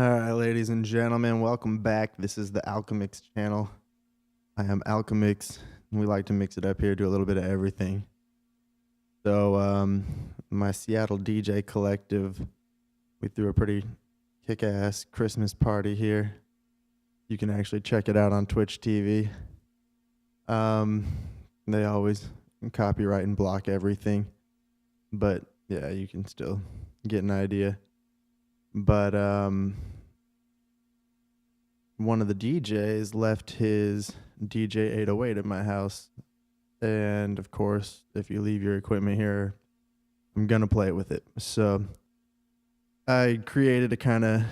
All right, ladies and gentlemen, welcome back. This is the Alchemix channel. I am Alchemix, and we like to mix it up here, do a little bit of everything. So, my Seattle DJ collective, we threw a pretty kick-ass Christmas party here. You can actually check it out on Twitch TV. They always copyright and block everything, but yeah, you can still get an idea. But one of the DJs left his DJ-808 at my house. And of course, if you leave your equipment here, I'm going to play with it. So I created a kind of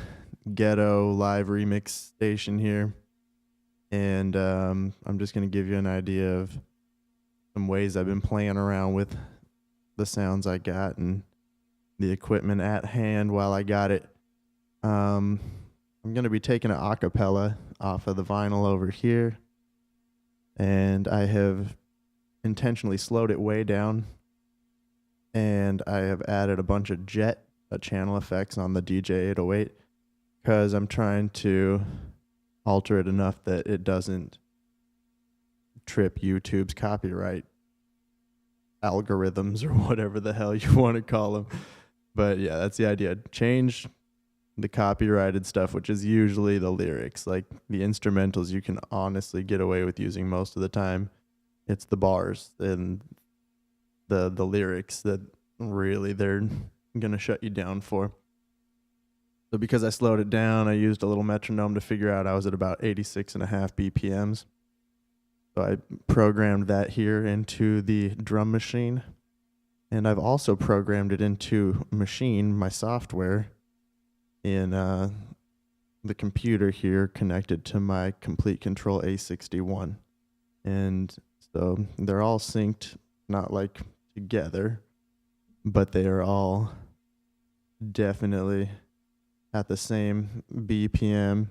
ghetto live remix station here. And I'm just going to give you an idea of some ways I've been playing around with the sounds I got and the equipment at hand while I got it. I'm going to be taking an acapella off of the vinyl over here, and I have intentionally slowed it way down, and I have added a bunch of jet channel effects on the DJ-808 because I'm trying to alter it enough that it doesn't trip YouTube's copyright algorithms or whatever the hell you want to call them. But yeah, that's the idea. Change the copyrighted stuff, which is usually the lyrics. Like the instrumentals you can honestly get away with using most of the time. It's the bars and the lyrics that really they're going to shut you down for. So because I slowed it down, I used a little metronome to figure out I was at about 86.5 BPMs. So I programmed that here into the drum machine. And I've also programmed it into Machine, my software, in the computer here connected to my Komplete Kontrol A61. And so they're all synced, not like together, but they are all definitely at the same BPM.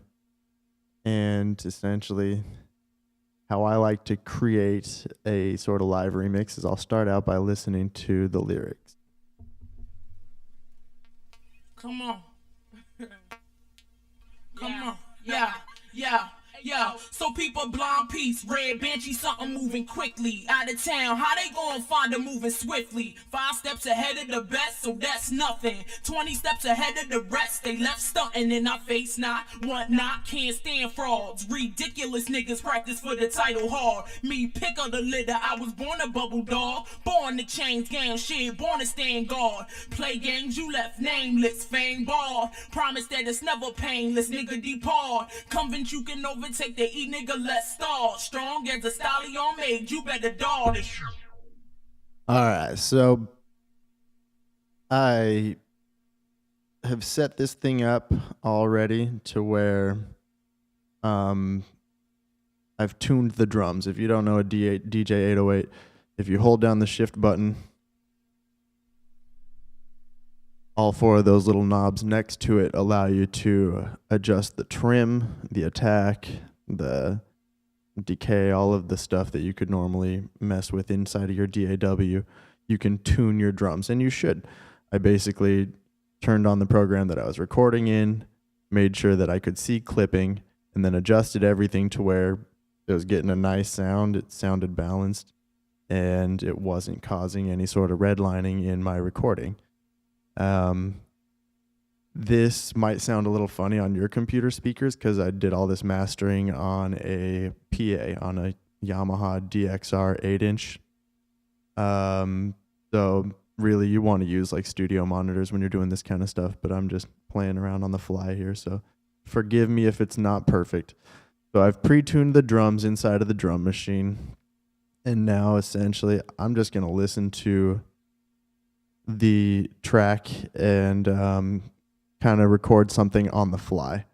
And essentially how I like to create a sort of live remix is I'll start out by listening to the lyrics. Come on. Come on. Yeah. So people blind piece, red Banshee, something moving quickly. Out of town, how they gonna find them moving swiftly? 5 steps ahead of the best, so that's nothing. 20 steps ahead of the rest, they left stunting in our face not, want not, can't stand frauds. Ridiculous niggas practice for the title hard. Me pick up the litter, I was born a bubble dog. Born to change game shit, born to stand guard. Play games, you left nameless, fame ball. Promise that it's never painless, nigga depart. Convince you can overtake the E nigga, let's start. Strong as a stallion made, you better dog it. Alright, so I have set this thing up already to where I've tuned the drums. If you don't know a DJ-808, if you hold down the shift button, all 4 of those little knobs next to it allow you to adjust the trim, the attack, the decay, all of the stuff that you could normally mess with inside of your DAW. You can tune your drums, and you should. I basically turned on the program that I was recording in, made sure that I could see clipping, and then adjusted everything to where it was getting a nice sound. It sounded balanced, and it wasn't causing any sort of redlining in my recording. This might sound a little funny on your computer speakers because I did all this mastering on a PA, on a Yamaha DXR 8-inch. So really you want to use like studio monitors when you're doing this kind of stuff, but I'm just playing around on the fly here, so forgive me if it's not perfect. So I've pre-tuned the drums inside of the drum machine, and now essentially I'm just going to listen to the track and kind of record something on the fly,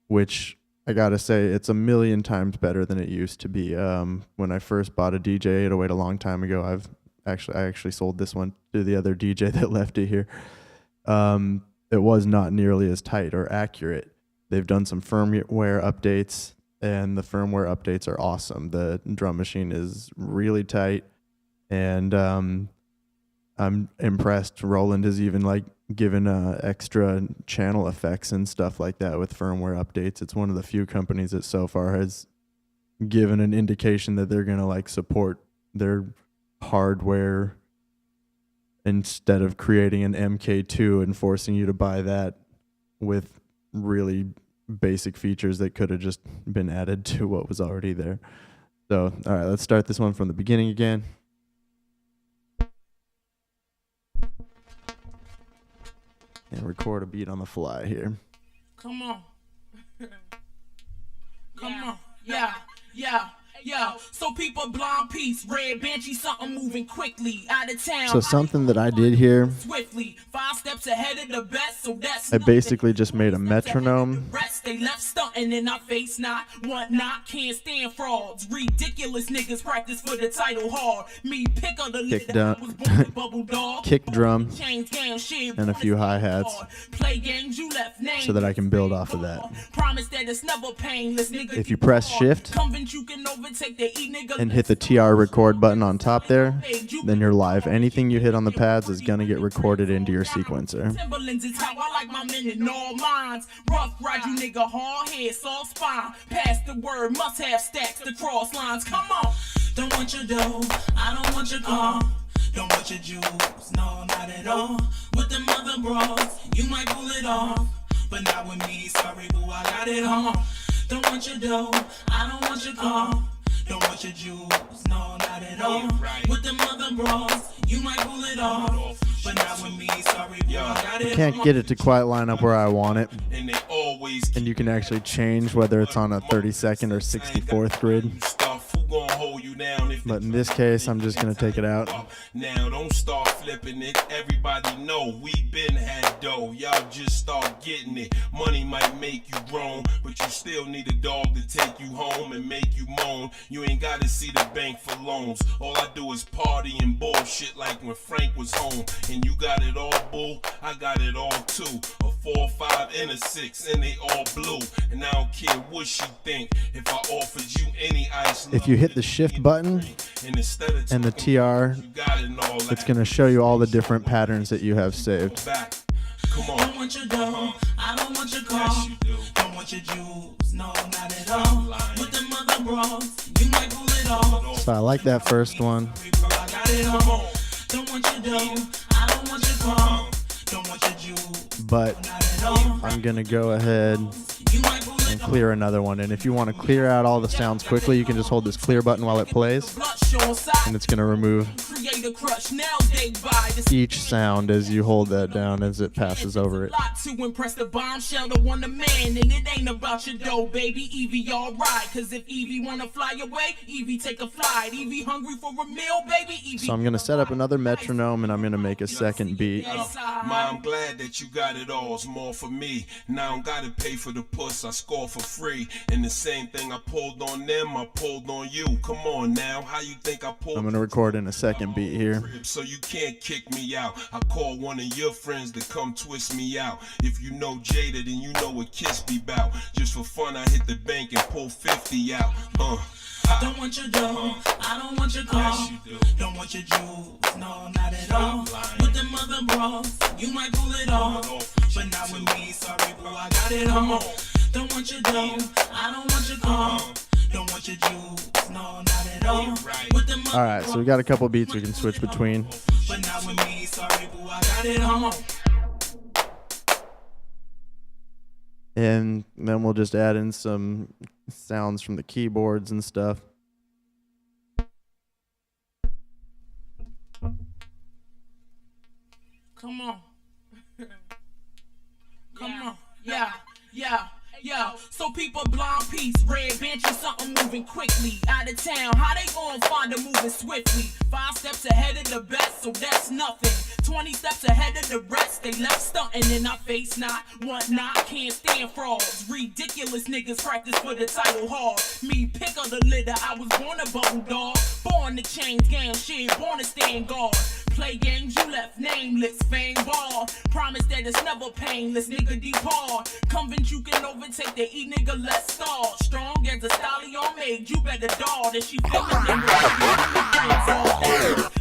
which I gotta say it's a million times better than it used to be. When I first bought a DJ-808 a long time ago, I actually sold this one to the other DJ that left it here. It was not nearly as tight or accurate. They've done some firmware updates, and the firmware updates are awesome. The drum machine is really tight, and I'm impressed. Roland has even like given extra channel effects and stuff like that with firmware updates. It's one of the few companies that so far has given an indication that they're going to like support their hardware instead of creating an MK2 and forcing you to buy that with really basic features that could have just been added to what was already there. So, all right, let's start this one from the beginning again. And record a beat on the fly here. Come on. Come on. Yeah. So people blind piece, red banshee, something moving quickly out of town. So something that I did here, Swiftly, 5 steps ahead of the best, so that's I basically just made a metronome. They left stunting in our face, not what not, can't stand frauds. Ridiculous niggas practice for the title hard. Me pick on the Kick litter, I was born a bubble dog. Kick drum Chains down, shit, and a few hi-hats play games, you left name. so that I can build off of that. Promise that it's never painless, nigga. If you press shift and hit the TR record button on top there, then you're live. Anything you hit on the pads is gonna get recorded into your sequencer. Timberlands is how I like my men in all minds. Rough ride, you nigga, hard head, soft spine. Pass the word, must have stacks, the cross lines. Come on. Don't want your dough, I don't want your car. Don't want your jewels, no, not at all. With the mother bros, you might pull it off. But not with me, sorry, boo, I got it all. Don't want your dough, I don't want your car. Don't want your jewels, no, not at all. With the mother bros, you might pull it off. But not with me, sorry, boo, I got it all. Can't get it to quite line up where I want it. And you can actually change whether it's on a 32nd or 64th grid. But in this case, I'm just gonna take it out. Now don't start flipping it. Everybody know we been had dough. Y'all just start getting it. Money might make you grown, but you still need a dog to take you home and make you moan. You ain't gotta see the bank for loans. All I do is party and bullshit like when Frank was home. And you got it all, boo. I got it all too. A 4, 5, and a 6, and they all blue. And I don't care what she think. If I offered you any ice, if you hit the shift button and the TR, it's going to show you all the different patterns that you have saved. Come on. Don't want your dough, I don't want your car. Don't want your jewels, no, not at all. With the mother bros, you might pull it off. So I like that first one. I got it all. Don't want your dough, I don't want your car. Don't want your jewels, but I'm going to go ahead and clear another one. And if you want to clear out all the sounds quickly, you can just hold this clear button while it plays, and it's going to remove each sound as you hold that down as it passes over it. To impress the bombshell, the one, the man, and it ain't about your dough, baby. Evie, alright, cause if Evie wanna fly away, Evie take a flight. Evie hungry for a meal, baby. Evie. So I'm gonna set up another metronome and I'm gonna make a second beat. Ma, I'm glad that you got it all. It's more for me. Now I don't gotta pay for the puss. I score for free. And the same thing I pulled on them, I pulled on you. Come on now, how you think I pulled? I'm gonna record in a second beat here. So you can't kick me out. I call one of your friends to come twist me out. If you know Jada, then you know what Kiss be bout. Just for fun, I hit the bank and pull 50 out. Don't want your dough, I don't want your car. Don't want your jewels, no, not at all. With the mother bros, you might pull it off. But not with me, sorry, bro, I got it all. Don't want your dough, I don't want your car. Don't want your jewels, no, not at all. Alright, so we got a couple beats we can switch between. But not with me, sorry, boo, I got it all. And then we'll just add in some sounds from the keyboards and stuff. Come on. Come on. Yeah. So people blind piece, red banshee, something moving quickly out of town. How they gonna find a moving swiftly? 5 steps ahead of the best, so that's nothing. 20 steps ahead of the rest, they left stunting in our face, not what not, can't stand frauds. Ridiculous niggas practice for the title hard. Me pick on the litter, I was born a bubble dog. Born to change gown, shit, born to stand guard. play games, you left nameless. Fame ball, promise that it's never painless. Nigga depart, convince you can overtake the nigga, let's start. Strong as a stallion made, you better dog. That she feminine,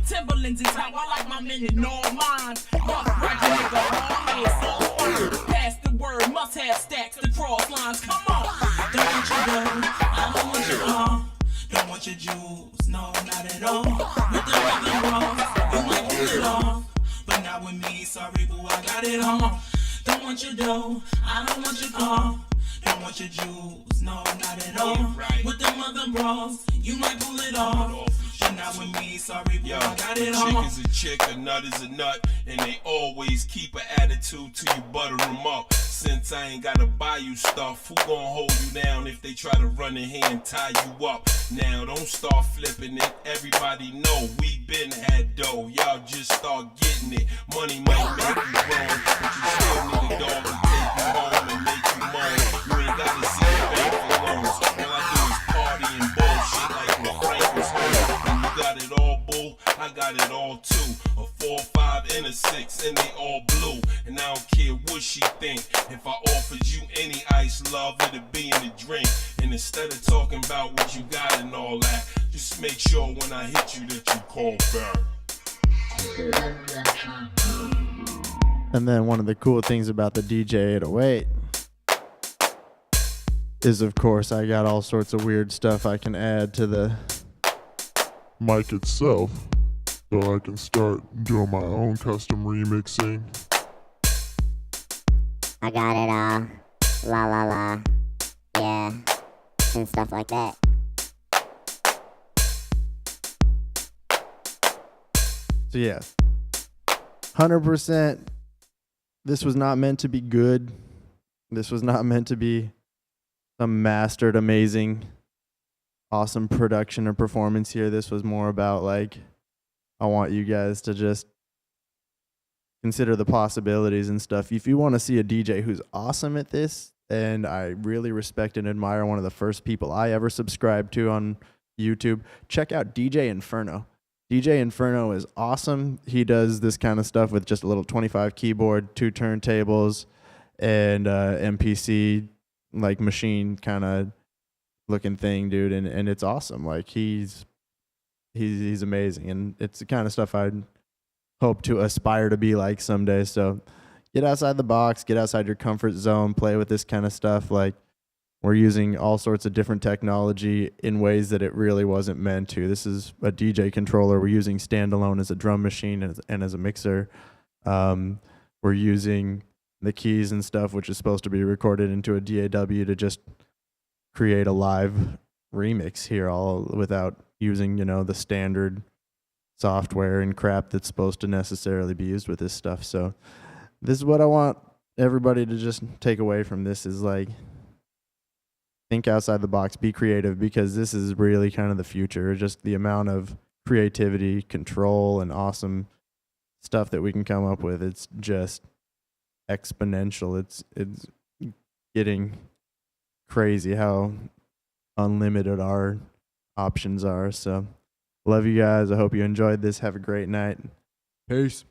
Timberlands is how I like my men in all minds. Rough rider nigga, all made so fine. Pass the word, must have stacks to cross lines. Come on, don't want you though, I don't want you all. Don't want your jewels, no, not at all. With the regular rolls, you might pull it off, but not with me. Sorry, boo, I got it on. Don't want your dough, I don't want your car. Don't want your jewels, no, not at all. With the mother bras, you might pull it off, but not with me. Sorry, boo, I got it on. A chick is a chick, a nut is a nut, and they always keep an attitude till you butter them up. Since I ain't gotta buy you stuff, who gon' hold you down if they try to run in here and tie you up? Now don't start flipping it, everybody know we been had dough. Y'all just start getting it. Money might make you wrong, but you still need a dog to take you home and make you moan. You ain't gotta see the bank for loans. All I do is party and bullshit like when Frank was home. When you got it all, boo, I got it all too. A 4, 5, and a 6, and they all blue. And I don't care what she think. If I offered you any ice, love, it'd be in the drink. And instead of talking about what you got and all that, just make sure when I hit you that you call back. And then one of the cool things about the DJ-808 is, of course, I got all sorts of weird stuff I can add to the mic itself, so I can start doing my own custom remixing. I got it all, la la la, yeah, and stuff like that. So yeah, 100%, this was not meant to be good. This was not meant to be some mastered, amazing, awesome production or performance here. This was more about, like, I want you guys to just consider the possibilities and stuff. If you want to see a DJ who's awesome at this, and I really respect and admire, one of the first people I ever subscribed to on YouTube, check out DJ Inferno. DJ Inferno is awesome. He does this kind of stuff with just a little 25 keyboard, 2 turntables, and MPC like machine kind of looking thing, dude, and it's awesome. Like he's amazing, and it's the kind of stuff I'd hope to aspire to be like someday. So get outside the box, get outside your comfort zone, play with this kind of stuff. Like, we're using all sorts of different technology in ways that it really wasn't meant to. This is a DJ controller. We're using standalone as a drum machine and as a mixer. We're using the keys and stuff, which is supposed to be recorded into a DAW, to just create a live remix here, all without using, the standard software and crap that's supposed to necessarily be used with this stuff. So this is what I want everybody to just take away from this, is like, think outside the box, be creative, because this is really kind of the future. Just the amount of creativity, control, and awesome stuff that we can come up with. It's just exponential. It's getting crazy how unlimited our options are. So love you guys. I hope you enjoyed this. Have a great night. Peace.